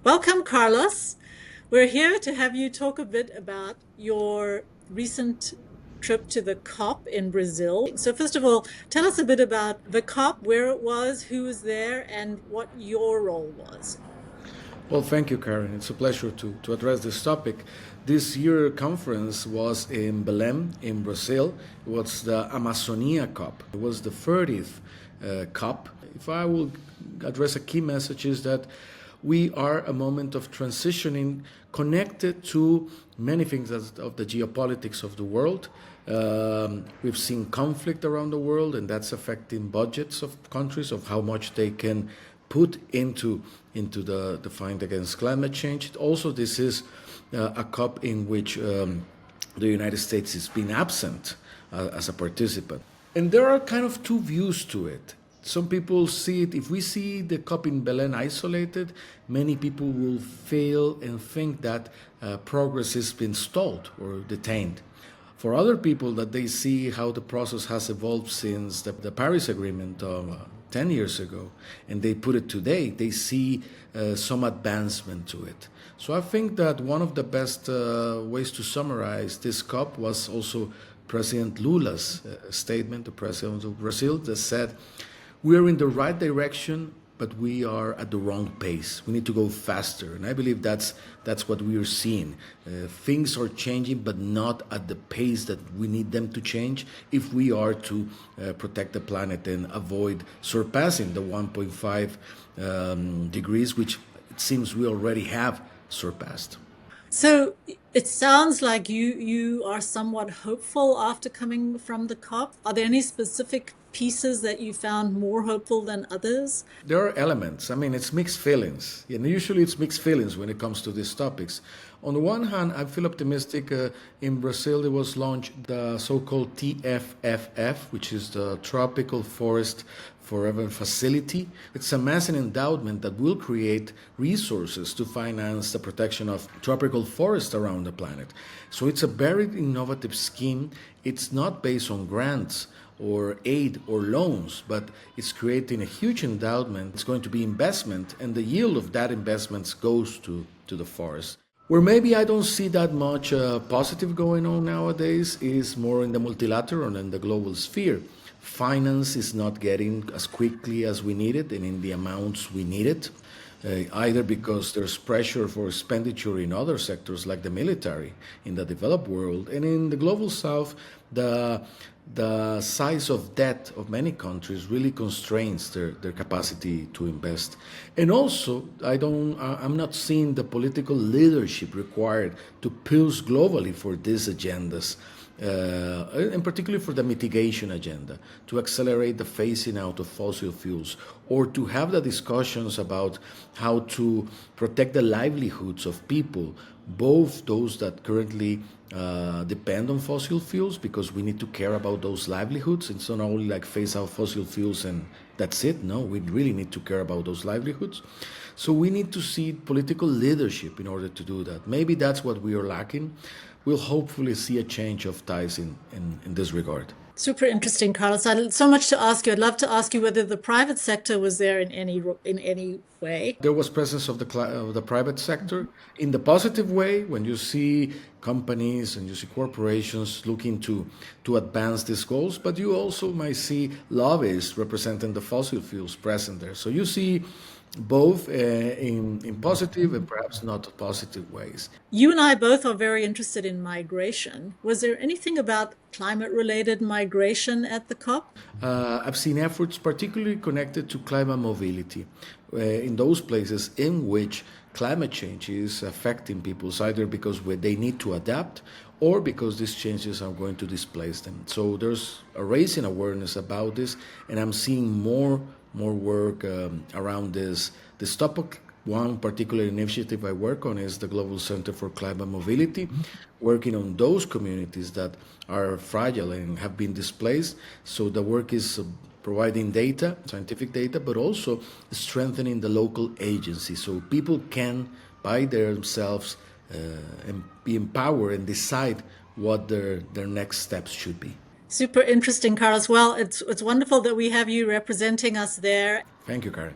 Welcome, Carlos. We're here to have you talk a bit about your recent trip to the COP in Brazil. So, first of all, tell us a bit about the COP, where it was, who was there, and what your role was. Well, thank you, Karen. It's a pleasure to address this topic. This year conference was in Belém, in Brazil. It was the Amazonia COP. It was the 30th COP. If I will address a key message is that we are a moment of transitioning connected to many things of the geopolitics of the world. We've seen conflict around the world, and that's affecting budgets of countries, of how much they can put into the fight against climate change. Also, this is a COP in which the United States has been absent as a participant. And there are kind of two views to it. Some people see it, if we see the COP in Belém isolated, many people will fail and think that progress has been stalled or detained. For other people, that they see how the process has evolved since the Paris Agreement 10 years ago, and they put it today, they see some advancement to it. So I think that one of the best ways to summarize this COP was also President Lula's statement, the president of Brazil, that said, we're in the right direction, but we are at the wrong pace. We need to go faster. And I believe that's what we are seeing. Things are changing, but not at the pace that we need them to change if we are to protect the planet and avoid surpassing the 1.5 degrees, which it seems we already have surpassed. So, it sounds like you are somewhat hopeful after coming from the COP. Are there any specific pieces that you found more hopeful than others? There are elements. I mean, it's mixed feelings. And usually it's mixed feelings when it comes to these topics. On the one hand, I feel optimistic. In Brazil, it was launched the so-called TFFF, which is the Tropical Forest Forever Facility. It's a massive endowment that will create resources to finance the protection of tropical forests around the planet. So it's a very innovative scheme. It's not based on grants or aid or loans, but it's creating a huge endowment. It's going to be investment, and the yield of that investment goes to the forest. Where maybe I don't see that much positive going on nowadays is more in the multilateral and the global sphere. Finance is not getting as quickly as we need it and in the amounts we need it, either because there's pressure for expenditure in other sectors like the military in the developed world, and in the global south, the size of debt of many countries really constrains their capacity to invest. And also, I'm not seeing the political leadership required to push globally for these agendas, and particularly for the mitigation agenda, to accelerate the phasing out of fossil fuels, or to have the discussions about how to protect the livelihoods of people, both those that currently depend on fossil fuels, because we need to care about those livelihoods. It's not only like phase out fossil fuels and that's it. No, we really need to care about those livelihoods. So we need to see political leadership in order to do that. Maybe that's what we are lacking. We'll hopefully see a change of ties in this regard. Super interesting, Carlos. I'd so much to ask you. I'd love to ask you whether the private sector was there in any way. There was presence of the private sector in the positive way, when you see companies and you see corporations looking to advance these goals, but you also might see lobbyists representing the fossil fuels present there. So you see both in positive and perhaps not positive ways. You and I both are very interested in migration. Was there anything about climate related migration at the COP? I've seen efforts particularly connected to climate mobility in those places in which climate change is affecting people, either because they need to adapt or because these changes are going to displace them. So there's a raising awareness about this, and I'm seeing more work around this topic. One particular initiative I work on is the Global Center for Climate Mobility, working on those communities that are fragile and have been displaced. So the work is providing data, scientific data, but also strengthening the local agency so people can, by themselves, be empowered and decide what their next steps should be. Super interesting, Carlos. Well, it's wonderful that we have you representing us there. Thank you, Karen.